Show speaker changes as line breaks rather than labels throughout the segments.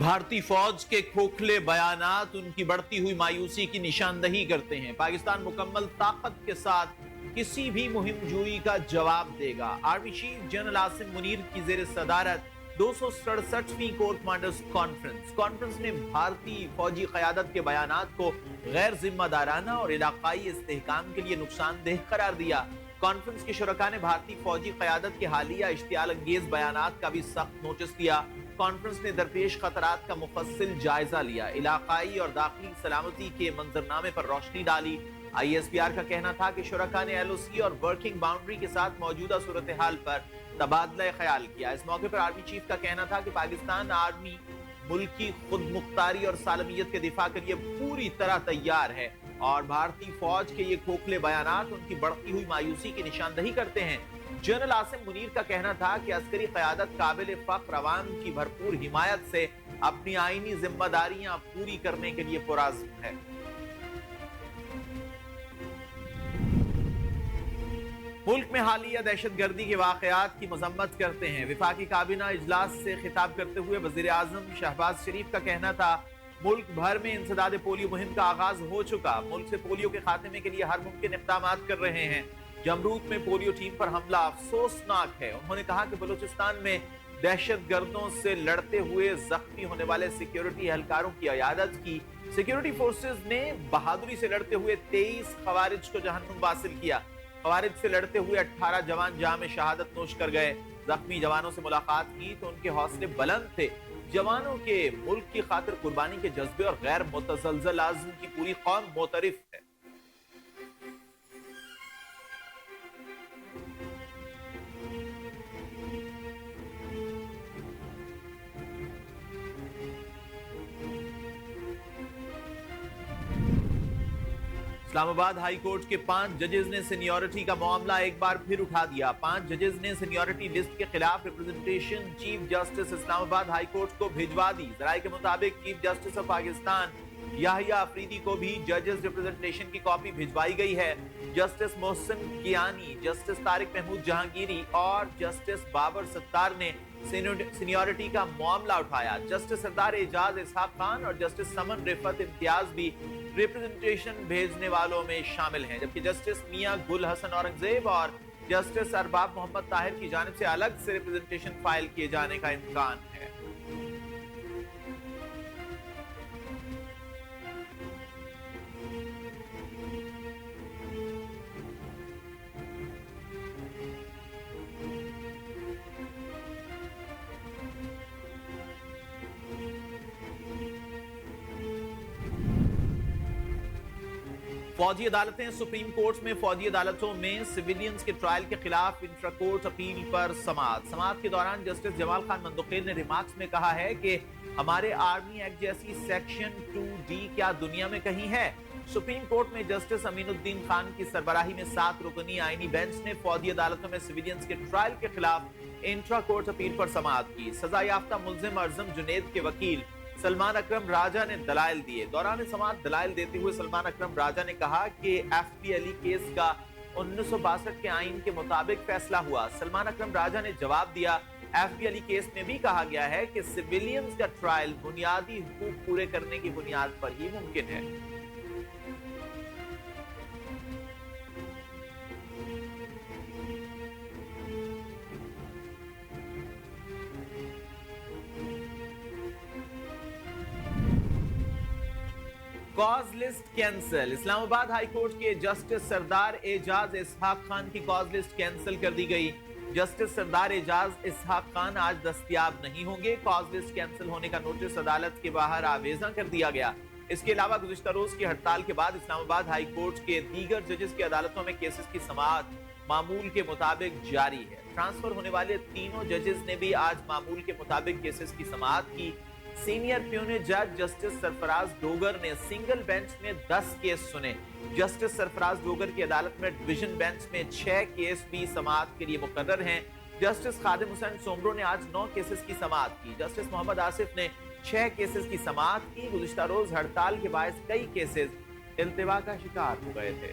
بھارتی فوج کے کھوکھلے بیانات ان کی بڑھتی ہوئی مایوسی کی نشاندہی کرتے ہیں۔ پاکستان مکمل طاقت کے ساتھ کسی بھی مہم جوئی کا جواب دے گا۔ Army chief general Asim Munir کی زیر صدارت 267ویں کور کمانڈرز کانفرنس نے بھارتی فوجی قیادت کے بیانات کو غیر ذمہ دارانہ اور علاقائی استحکام کے لیے نقصان دہ قرار دیا۔ کانفرنس کے شرکاء نے بھارتی فوجی قیادت کے حالیہ اشتعال انگیز بیانات کا بھی سخت نوٹس لیا۔ کانفرنس نے درپیش خطرات کا مفصل جائزہ لیا، علاقائی اور داخلی سلامتی کے منظرنامے پر روشنی ڈالی۔ آئی ایس پی آر کا کہنا تھا کہ شرکاء نے ایل او سی اور ورکنگ باؤنڈری کے ساتھ موجودہ صورتحال پر تبادلہ خیال کیا۔ اس موقع پر آرمی چیف کا کہنا تھا کہ پاکستان آرمی ملک کی خود مختاری اور سالمیت کے دفاع کے لیے پوری طرح تیار ہے، اور بھارتی فوج کے یہ کھوکھلے بیانات ان کی بڑھتی ہوئی مایوسی کی نشاندہی کرتے ہیں۔ جنرل عاصم منیر کا کہنا تھا کہ عسکری قیادت قابل فخر عوام کی بھرپور حمایت سے اپنی آئینی ذمہ داریاں پوری کرنے کے لیے پرعزم ہے۔ ملک میں حالیہ دہشت گردی کے واقعات کی مذمت کرتے ہیں۔ وفاقی کابینہ اجلاس سے خطاب کرتے ہوئے وزیر اعظم شہباز شریف کا کہنا تھا، ملک بھر میں انسداد پولیو مہم کا آغاز ہو چکا، ملک سے پولیو کے خاتمے کے لیے ہر ممکن اقدامات کر رہے ہیں۔ جمرود میں پولیو ٹیم پر حملہ افسوسناک ہے۔ انہوں نے کہا کہ بلوچستان میں دہشت گردوں سے لڑتے ہوئے زخمی ہونے والے سیکیورٹی اہلکاروں کی عیادت کی۔ سیکیورٹی فورسز نے بہادری سے لڑتے ہوئے 23 خوارج کو جہنم واصل کیا۔ خوارج سے لڑتے ہوئے 18 جوان جام شہادت نوش کر گئے۔ زخمی جوانوں سے ملاقات کی تو ان کے حوصلے بلند تھے۔ جوانوں کے ملک کی خاطر قربانی کے جذبے اور غیر متزلزل عزم کی پوری قوم معترف ہے۔ اسلام آباد ہائی کورٹ کے 5 ججز نے سینیورٹی کا معاملہ ایک بار پھر اٹھا دیا۔ 5 ججز نے سینیورٹی لسٹ کے خلاف ریپرزنٹیشن چیف جسٹس اسلام آباد ہائی کورٹ کو بھجوا دی۔ ذرائع کے مطابق چیف جسٹس آف پاکستان یحییٰ افریدی کو بھی ججز ریپرزنٹیشن کی کاپی بھجوائی گئی ہے۔ جسٹس محسن کیانی، جسٹس طارق محمود جہانگیری اور جسٹس بابر ستار نے سینیورٹی کا معاملہ اٹھایا۔ جسٹس سردار اعجاز اسحاق خان اور جسٹس سمن رفعت امتیاز بھی ریپرزنٹیشن بھیجنے والوں میں شامل ہیں، جبکہ جسٹس میاں گل حسن اورنگزیب اور جسٹس ارباب محمد طاہر کی جانب سے الگ سے ریپرزنٹیشن فائل کیے جانے کا امکان ہے۔ فوجی عدالتیں سپریم کورٹ میں فوجی عدالتوں میں سویلینز کے ٹرائل کے خلاف انٹرا کورٹ اپیل پر سماعت کے دوران جسٹس جمال خان مندوقیر نے ریمارکس میں کہا ہے کہ ہمارے آرمی ایکٹ جیسی سیکشن 2D کیا دنیا میں کہیں ہے۔ سپریم کورٹ میں جسٹس امین الدین خان کی سربراہی میں 7 رکنی آئینی بینچ نے فوجی عدالتوں میں سویلینز کے ٹرائل کے خلاف انٹرا کورٹ اپیل پر سماعت کی۔ سزا یافتہ ملزم ارزم جنید کے وکیل سلمان اکرم راجہ نے دلائل دیے۔ دوران سماعت دلائل دیتے ہوئے سلمان اکرم راجہ نے کہا کہ ایف بی علی کیس کا 1962 کے آئین کے مطابق فیصلہ ہوا۔ سلمان اکرم راجہ نے جواب دیا، ایف بی علی کیس میں بھی کہا گیا ہے کہ سویلینز کا ٹرائل بنیادی حقوق پورے کرنے کی بنیاد پر ہی ممکن ہے۔ Cause list cancel. اسلام آباد ہائی کورٹ کے جسٹس سردار اعجاز اسحاق خان کی کاز لسٹ کینسل کر دی گئی۔ جسٹس سردار اعجاز اسحاق خان آج دستیاب نہیں ہوں گے۔ کاز لسٹ کینسل ہونے کا نوٹس عدالت کے باہر آویزاں کر دیا گیا۔ اس کے علاوہ گزشتہ روز کی ہڑتال کے بعد اسلام آباد ہائی کورٹ کے دیگر ججز کی عدالتوں میں کیسز کی سماعت معمول کے مطابق جاری ہے۔ ٹرانسفر ہونے والے تینوں ججز نے بھی آج معمول کے مطابق کیسز کی سماعت کی۔ سینئر پیونی جج جسٹس سرفراز ڈوگر نے سنگل بینچ میں 10 کیس سنے۔ جسٹس سرفراز ڈوگر کی عدالت میں ڈویژن بینچ میں 6 کیس بھی سماعت کے لیے مقرر ہیں۔ جسٹس خادم حسین سومرو نے آج 9 کیسز کی سماعت کی۔ جسٹس محمد آصف نے 6 کیسز کی سماعت کی۔ گزشتہ روز ہڑتال کے باعث کئی کیسز التوا کا شکار ہو گئے تھے۔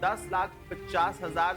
10,50,000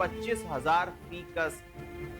25,000%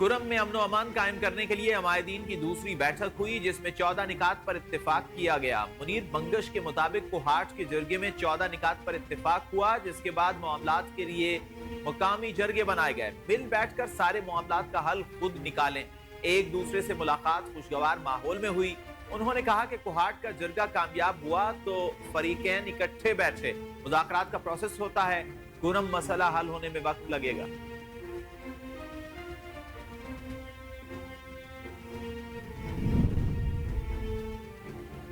کرم میں امن و امان قائم کرنے کے لیے عمائدین کی دوسری بیٹھک ہوئی جس میں 14 نکات پر اتفاق کیا گیا۔ منیر بنگش کے مطابق کوہاٹ کے جرگے میں 14 نکات پر اتفاق ہوا جس کے بعد معاملات کے لیے مقامی جرگے بنائے گئے۔ مل بیٹھ کر سارے معاملات کا حل خود نکالیں۔ ایک دوسرے سے ملاقات خوشگوار ماحول میں ہوئی۔ انہوں نے کہا کہ کوہاٹ کا جرگہ کامیاب ہوا تو فریقین اکٹھے بیٹھے، مذاکرات کا پروسیس ہوتا ہے، کرم مسئلہ حل ہونے میں وقت لگے گا۔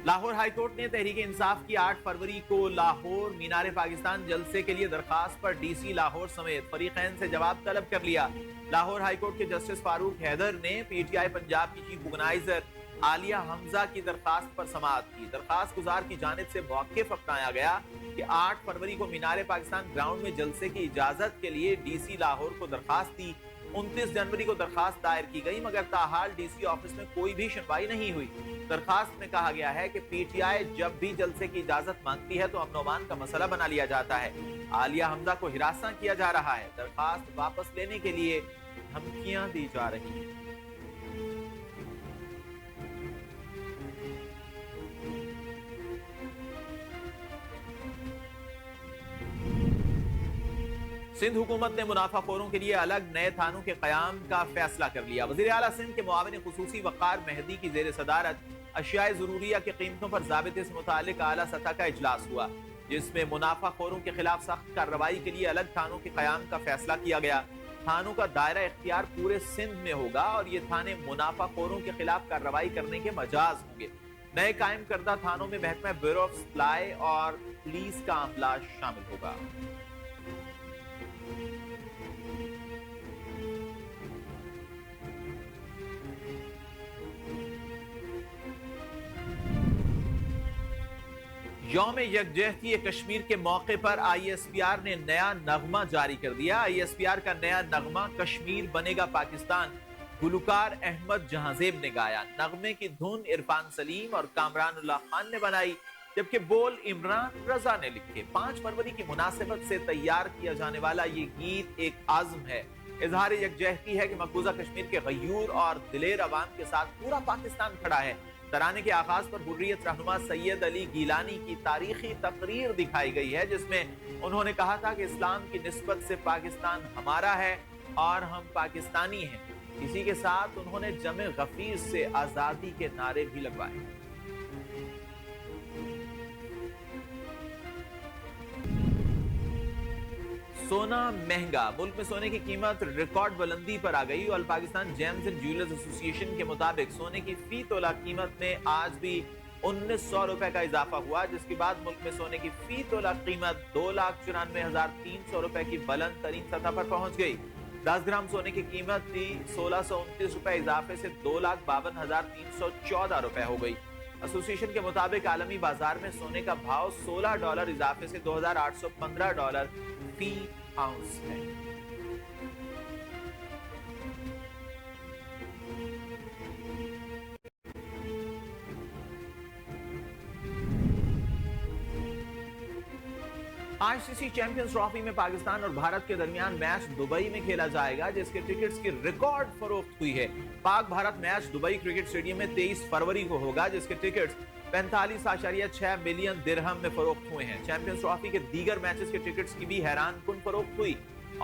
لاہور ہائی کورٹ نے تحریک انصاف کی 8 فروری کو لاہور مینار پاکستان جلسے کے لیے درخواست پر ڈی سی لاہور سمیت فریقین سے جواب طلب کر لیا۔ لاہور ہائی کورٹ کے جسٹس فاروق حیدر نے پی ٹی آئی پنجاب کی چیف آرگنائزر عالیہ حمزہ کی درخواست پر سماعت کی۔ درخواست گزار کی جانب سے موقف اپنایا گیا کہ 8 فروری کو مینار پاکستان گراؤنڈ میں جلسے کی اجازت کے لیے ڈی سی لاہور کو درخواست دی۔ 29 جنوری کو درخواست دائر کی گئی مگر تاحال ڈی سی آفس میں کوئی بھی سنوائی نہیں ہوئی۔ درخواست میں کہا گیا ہے کہ پی ٹی آئی جب بھی جلسے کی اجازت مانگتی ہے تو امن و امان کا مسئلہ بنا لیا جاتا ہے۔ عالیہ حمزہ کو ہراساں کیا جا رہا ہے۔ درخواست واپس لینے کے لیے دھمکیاں دی جا رہی ہیں۔ سندھ حکومت نے منافع خوروں کے لیے الگ نئے تھانوں کے قیام کا فیصلہ کر لیا۔ وزیر اعلیٰ سندھ کے معاون خصوصی وقار مہدی کی زیر صدارت اشیاء ضروریہ کی قیمتوں پر ضابطے سے متعلق اعلیٰ سطح کا اجلاس ہوا جس میں منافع خوروں کے خلاف سخت کارروائی کے لیے الگ تھانوں کے قیام کا فیصلہ کیا گیا۔ تھانوں کا دائرہ اختیار پورے سندھ میں ہوگا اور یہ تھانے منافع خوروں کے خلاف کارروائی کرنے کے مجاز ہوں گے۔ نئے قائم کردہ تھانوں میں محکمہ بیورو آف سپلائی اور پولیس کا عملہ شامل ہوگا۔ یوم یکجہتی کشمیر کے موقع پر آئی ایس پی آر نے نیا نغمہ جاری کر دیا۔ آئی ایس پی آر کا نیا نغمہ کشمیر بنے گا پاکستان گلوکار احمد جہانزیب نے گایا۔ نغمے کی دھن عرفان سلیم اور کامران اللہ خان نے بنائی جبکہ بول عمران رضا نے لکھے۔ 5 فروری کی مناسبت سے تیار کیا جانے والا یہ گیت ایک عزم ہے، اظہار یکجہتی ہے کہ مقبوضہ کشمیر کے غیور اور دلیر عوام کے ساتھ پورا پاکستان کھڑا ہے۔ ترانے کے آغاز پر حریت رہنما سید علی گیلانی کی تاریخی تقریر دکھائی گئی ہے جس میں انہوں نے کہا تھا کہ اسلام کی نسبت سے پاکستان ہمارا ہے اور ہم پاکستانی ہیں۔ اسی کے ساتھ انہوں نے جمع غفیر سے آزادی کے نعرے بھی لگوائے۔ سونا مہنگا، ملک میں سونے کی قیمت ریکارڈ بلندی پر آ گئی اور پاکستان جیمز اینڈ جیولرز ایسوسی ایشن کے مطابق سونے کی فی تولہ قیمت میں آج بھی 1900 روپے کا اضافہ ہوا جس کے بعد ملک میں سونے کی فی تولہ قیمت 2,94,300 روپے کی بلند ترین سطح پر پہنچ گئی۔ 10 گرام سونے کی قیمت بھی 1629 روپے اضافے سے 2,52,314 روپے ہو گئی۔ ایسوسی ایشن کے مطابق عالمی بازار میں سونے کا بھاؤ $16 اضافے سے $2,815 فی آؤنس ہے۔ آئی سی سی چیمپئنز ٹرافی میں پاکستان اور بھارت کے درمیان میچ دبئی میں کھیلا جائے گا جس کے ٹکٹس کی ریکارڈ فروخت ہوئی ہے۔ پاک Bharat match Dubai cricket stadium میں 23 فروری کو ہوگا جس کے ٹکٹس 45.6 ملین درہم میں فروخت ہوئے ہیں۔ چیمپئنز ٹرافی کے دیگر میچز کے ٹکٹس کی بھی حیران کن فروخت ہوئی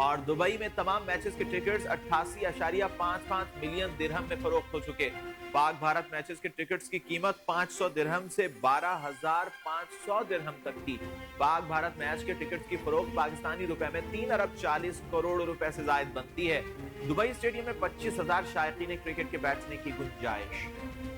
اور دبئی میں تمام میچز کے ٹکٹس 88.55 ملین درہم میں فروخت ہو چکے۔ پاک بھارت میچز کے ٹکٹس کی قیمت 500 درہم سے 12,500 درہم تک تھی۔ پاک بھارت میچ کے ٹکٹس کی فروخت پاکستانی روپے میں 3 ارب 40 کروڑ روپے سے زائد بنتی ہے۔ دبئی اسٹیڈیم میں 25,000 شائقین کرکٹ کے بیٹھنے کی گنجائش ہے۔